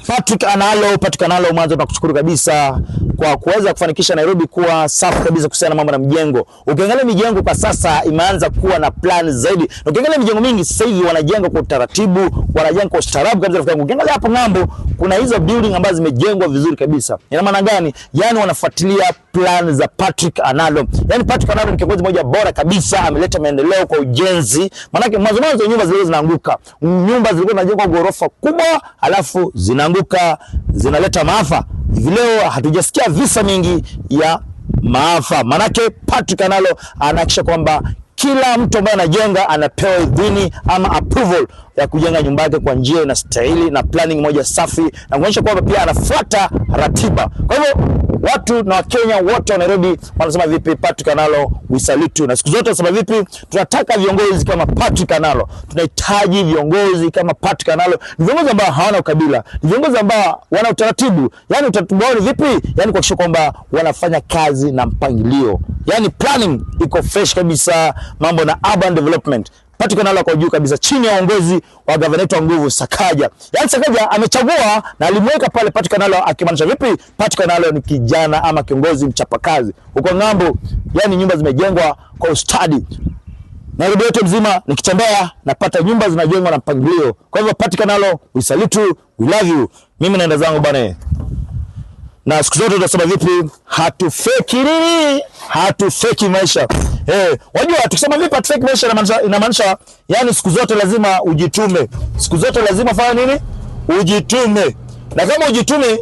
Patrick Analo, mwanzo tunakushukuru kabisa kwa kuweza kufanikisha Nairobi kuwa safi kabisa kuhusiana na mambo na mjengo. Ukiangalia mijengo kwa sasa imeanza kuwa na plan zaidi. Ukiangalia mijengo mingi sasa hivi wanajenga kwa utaratibu, wanajenga kwa ustaarabu kabisa. Ukiangalia hapo ng'ambo kuna hizo building ambazo zimejengwa vizuri kabisa. Ina maana gani? Yaani wanafuatilia plan za Patrick Analo. Yaani Patrick Analo ni kiongozi mmoja bora kabisa, ameleta maendeleo kwa ujenzi. Maana mwanzo nyumba zile zinaanguka. Nyumba zilikuwa zinajengwa ghorofa kubwa, alafu zinaanguka, zinaleta maafa. Hivi leo hatujasikia visa mingi ya maafa. Manake Patrick Analo anahakikisha kwamba kila mtu ambaye anajenga anapewa idhini ama approval ya kujenga nyumba yake kwa njia inastahili na planning moja safi, na kuonyesha kwamba pia anafuata ratiba. Kwa hivyo watu na Wakenya wote wa Nairobi wanasema vipi? Patrick Analo we salute you. Na siku zote tunasema vipi? Tunataka viongozi kama Patrick Analo. Tunahitaji viongozi kama Patrick Analo. Ni viongozi ambao hawana ukabila. Ni viongozi ambao wana utaratibu. Yaani utaratibu wao ni vipi? Yaani kuhakikisha kwamba wanafanya kazi na mpangilio. Yaani planning iko fresh kabisa, mambo na urban development. Patrick Analo kwa juu kabisa chini ya uongozi wa gavana wetu wa nguvu Sakaja. Yaani Sakaja amechagua na alimweka pale Patrick Analo, akimaanisha vipi? Patrick Analo ni kijana ama kiongozi mchapakazi. Huko ngambo, yani nyumba zimejengwa kwa ustadi. Nairobi yote mzima nikitembea napata nyumba zinajengwa na mpangilio. Kwa hivyo Patrick Analo, we salute you, we love you. Mimi naenda zangu bwana. Na siku zote tunasema vipi? Hatufeki maisha. Wajua tukisema vipi hatufeki maisha inamaanisha yani siku zote lazima ujitume. Siku zote lazima fanya nini? Ujitume. Na kama ujitume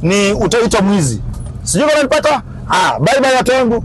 ni utaitwa mwizi. Sijui kama unanipata? Bye bye watu wangu.